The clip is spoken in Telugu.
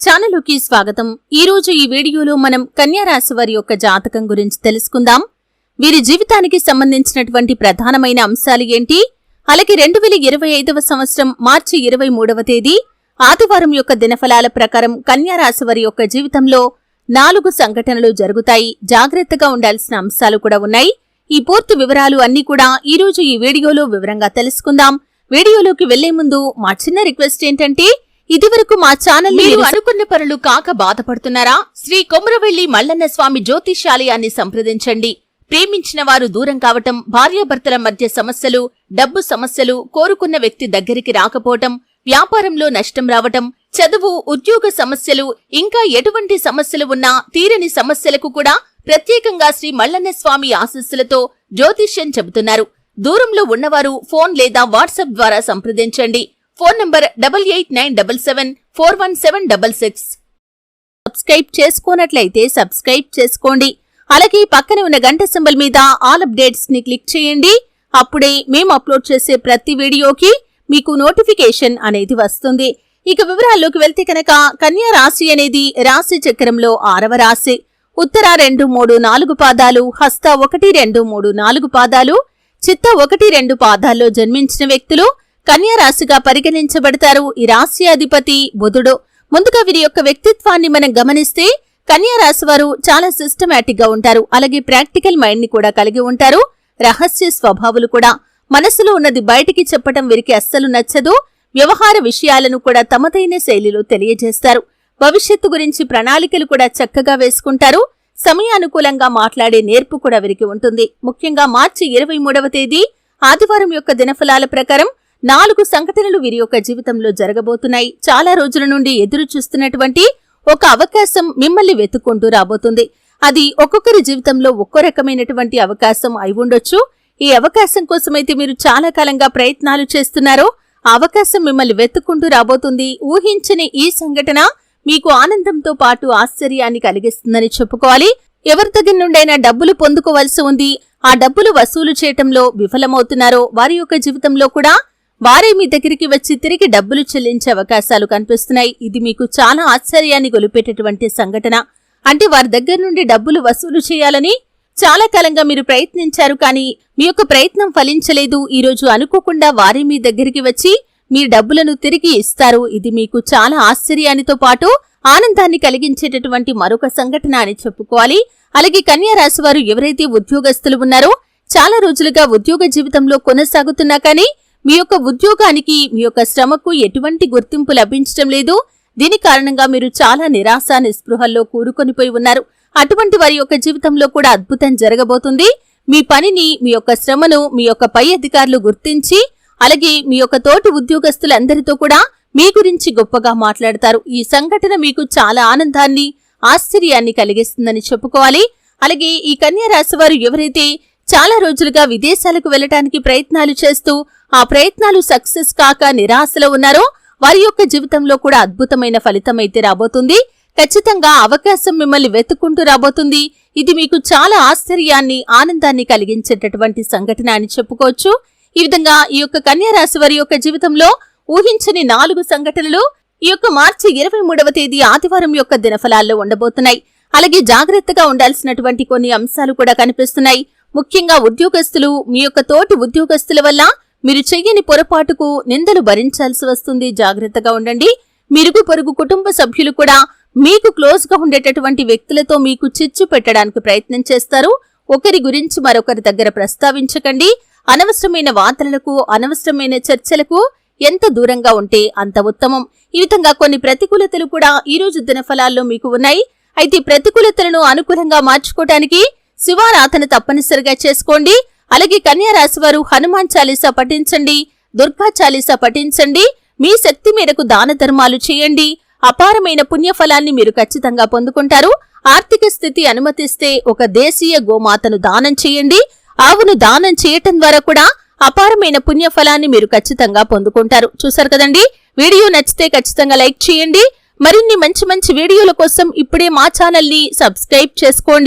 ఛానలుకి స్వాగతం. ఈ రోజు ఈ వీడియోలో మనం కన్యా రాశి వారి యొక్క జాతకం గురించి తెలుసుకుందాం. వీరి జీవితానికి సంబంధించినటువంటి ప్రధానమైన అంశాలు ఏంటి, అలాగే 2025వ సంవత్సరం మార్చి 23వ తేదీ ఆదివారం యొక్క దినఫలాల ప్రకారం కన్యా రాశి వారి యొక్క జీవితంలో 4 సంఘటనలు జరుగుతాయి. జాగ్రత్తగా ఉండాల్సిన అంశాలు కూడా ఉన్నాయి. ఈ పూర్తి వివరాలు అన్ని కూడా ఈ రోజు ఈ వీడియోలో వివరంగా తెలుసుకుందాం. వీడియోలోకి వెళ్లే ముందు మా చిన్న రిక్వెస్ట్ ఏంటంటే, ఇదివరకు మా ఛానల్ మీరు అనుకున్న పనులు కాక బాధపడుతున్నారా? శ్రీ కొమరవెల్లి మల్లన్న స్వామి జ్యోతిష్యాలయాన్ని సంప్రదించండి. ప్రేమించిన వారు దూరం కావటం, భార్యాభర్తల మధ్య సమస్యలు, డబ్బు సమస్యలు, కోరుకున్న వ్యక్తి దగ్గరికి రాకపోవటం, వ్యాపారంలో నష్టం రావటం, చదువు, ఉద్యోగ సమస్యలు, ఇంకా ఎటువంటి సమస్యలు ఉన్నా తీరని సమస్యలకు కూడా ప్రత్యేకంగా శ్రీ మల్లన్న స్వామి ఆశీస్సులతో జ్యోతిష్యం చెబుతున్నారు. దూరంలో ఉన్నవారు ఫోన్ లేదా వాట్సాప్ ద్వారా సంప్రదించండి. Phone number 8897741766. సబ్స్క్రైబ్ చేసుకోనట్లయితే సబ్స్క్రైబ్ చేసుకోండి. అలాగే పక్కనే ఉన్న గంట సింబల్ మీద ఆల్ అప్డేట్స్ ని క్లిక్ చేయండి. అప్పుడే మేము అప్లోడ్ చేసే ప్రతి వీడియోకి మీకు నోటిఫికేషన్ అనేది వస్తుంది. ఇక వివరాల్లోకి వెళ్తే కనుక కన్యా రాశి అనేది రాశి చక్రంలో 6వ రాశి. ఉత్తర 2, 3, 4 పాదాలు, హస్త 1, 2, 3, 4 పాదాలు, చిత్త 1, 2 పాదాల్లో జన్మించిన వ్యక్తులు కన్యా రాశిగా పరిగణించబడతారు. ఈ రాశి అధిపతి బుధుడు. ముందుగా వీరి యొక్క వ్యక్తిత్వాన్ని మనం గమనిస్తే కన్యా రాశి వారు చాలా సిస్టమాటిక్ గా ఉంటారు. అలాగే ప్రాక్టికల్ మైండ్ ని కూడా కలిగి ఉంటారు. రహస్య స్వభావాలు కూడా. మనసులో ఉన్నది బయటికి చెప్పటం వీరికి అస్సలు నచ్చదు. వ్యవహార విషయాలను కూడా తమదైన శైలిలో తెలియజేస్తారు. భవిష్యత్తు గురించి ప్రణాళికలు కూడా చక్కగా వేసుకుంటారు. సమయానుకూలంగా మాట్లాడే నేర్పు కూడా వీరికి ఉంటుంది. ముఖ్యంగా మార్చి 23వ తేదీ ఆదివారం యొక్క దినఫలాల ప్రకారం 4 సంఘటనలు వీరి యొక్క జీవితంలో జరగబోతున్నాయి. చాలా రోజుల నుండి ఎదురు చూస్తున్నటువంటి ఒక అవకాశం మిమ్మల్ని వెతుక్కుంటూ రాబోతుంది. అది ఒక్కొక్కరి జీవితంలో ఒక్కో రకమైనటువంటి అవకాశం అయి ఉండొచ్చు. ఈ అవకాశం కోసమైతే మీరు చాలా కాలంగా ప్రయత్నాలు చేస్తున్నారో ఆ అవకాశం మిమ్మల్ని వెతుక్కుంటూ రాబోతుంది. ఊహించని ఈ సంఘటన మీకు ఆనందంతో పాటు ఆశ్చర్యాన్ని కలిగిస్తుందని చెప్పుకోవాలి. ఎవరి దగ్గర నుండైనా డబ్బులు పొందుకోవలసి ఉంది, ఆ డబ్బులు వసూలు చేయటంలో విఫలమవుతున్నారో వారి యొక్క జీవితంలో కూడా వారే మీ దగ్గరికి వచ్చి తిరిగి డబ్బులు చెల్లించే అవకాశాలు కనిపిస్తున్నాయి. ఇది మీకు చాలా ఆశ్చర్యాన్ని గొలిపేటటువంటి సంఘటన. అంటే వారి దగ్గర నుండి డబ్బులు వసూలు చేయాలని చాలా కాలంగా మీరు ప్రయత్నించారు, కానీ మీ యొక్క ప్రయత్నం ఫలించలేదు. ఈ రోజు అనుకోకుండా వారే మీ దగ్గరికి వచ్చి మీ డబ్బులను తిరిగి ఇస్తారు. ఇది మీకు చాలా ఆశ్చర్యానితో పాటు ఆనందాన్ని కలిగించేటటువంటి మరొక సంఘటన అని చెప్పుకోవాలి. అలాగే కన్యా రాశి వారు ఎవరైతే ఉద్యోగస్తులు ఉన్నారో చాలా రోజులుగా ఉద్యోగ జీవితంలో కొనసాగుతున్నా కానీ మీ యొక్క ఉద్యోగానికి, మీ యొక్క శ్రమకు ఎటువంటి గుర్తింపు లభించడం లేదు. దీని కారణంగా మీరు చాలా నిరాశ నిస్పృహల్లో కూరుకొనిపోయి ఉన్నారు. అటువంటి వారి యొక్క జీవితంలో కూడా అద్భుతం జరగబోతుంది. మీ పనిని, మీ యొక్క శ్రమను మీ యొక్క పై అధికారులు గుర్తించి, అలాగే మీ యొక్క తోటి ఉద్యోగస్తులందరితో కూడా మీ గురించి గొప్పగా మాట్లాడతారు. ఈ సంఘటన మీకు చాలా ఆనందాన్ని, ఆశ్చర్యాన్ని కలిగిస్తుందని చెప్పుకోవాలి. అలాగే ఈ కన్యా రాశి వారు ఎవరైతే చాలా రోజులుగా విదేశాలకు వెళ్లడానికి ప్రయత్నాలు చేస్తూ ఆ ప్రయత్నాలు సక్సెస్ కాక నిరాశలో ఉన్నారో వారి యొక్క జీవితంలో కూడా అద్భుతమైన ఫలితం అయితే రాబోతుంది. ఖచ్చితంగా అవకాశం మిమ్మల్ని వెతుక్కుంటూ రాబోతుంది. ఇది మీకు చాలా ఆశ్చర్యాన్ని, ఆనందాన్ని కలిగించేటటువంటి సంఘటన అని చెప్పుకోవచ్చు. ఈ విధంగా ఈ యొక్క కన్యా రాశి వారి యొక్క జీవితంలో ఊహించని 4 సంఘటనలు ఈ యొక్క మార్చి 23వ తేదీ ఆదివారం యొక్క దినఫలాల్లో ఉండబోతున్నాయి. అలాగే జాగ్రత్తగా ఉండాల్సినటువంటి కొన్ని అంశాలు కూడా కనిపిస్తున్నాయి. ముఖ్యంగా ఉద్యోగస్తులు, మీ యొక్క తోటి ఉద్యోగస్తుల వల్ల మీరు చెయ్యని పొరపాటుకు నిందలు భరించాల్సి వస్తుంది. జాగ్రత్తగా ఉండండి. మిరుగు పొరుగు కుటుంబ సభ్యులు కూడా మీకు క్లోజ్ గా ఉండేటటువంటి వ్యక్తులతో మీకు చిచ్చు పెట్టడానికి ప్రయత్నం చేస్తారు. ఒకరి గురించి మరొకరి దగ్గర ప్రస్తావించకండి. అనవసరమైన వార్తలకు, అనవసరమైన చర్చలకు ఎంత దూరంగా ఉంటే అంత ఉత్తమం. ఈ విధంగా కొన్ని ప్రతికూలతలు కూడా ఈ రోజు దినఫలాల్లో మీకు ఉన్నాయి. అయితే ప్రతికూలతలను అనుకూలంగా మార్చుకోవడానికి శివారాధన తప్పనిసరిగా చేసుకోండి. అలాగే కన్యా రాశి వారు హనుమాన్ చాలీసా పఠించండి, దుర్గా చాలీసా పఠించండి. మీ శక్తి మేరకు దాన ధర్మాలు చేయండి. అపారమైన పుణ్యఫలాన్ని మీరు ఖచ్చితంగా పొందుకుంటారు. ఆర్థిక స్థితి అనుమతిస్తే ఒక దేశీయ గోమాతను దానం చేయండి. ఆవును దానం చేయటం ద్వారా కూడా అపారమైన పుణ్యఫలాన్ని మీరు ఖచ్చితంగా పొందుకుంటారు. చూసారు కదండి. వీడియో నచ్చితే ఖచ్చితంగా లైక్ చేయండి. మరిన్ని మంచి మంచి వీడియోల కోసం ఇప్పుడే మా ఛానల్ ని సబ్స్క్రైబ్ చేసుకోండి.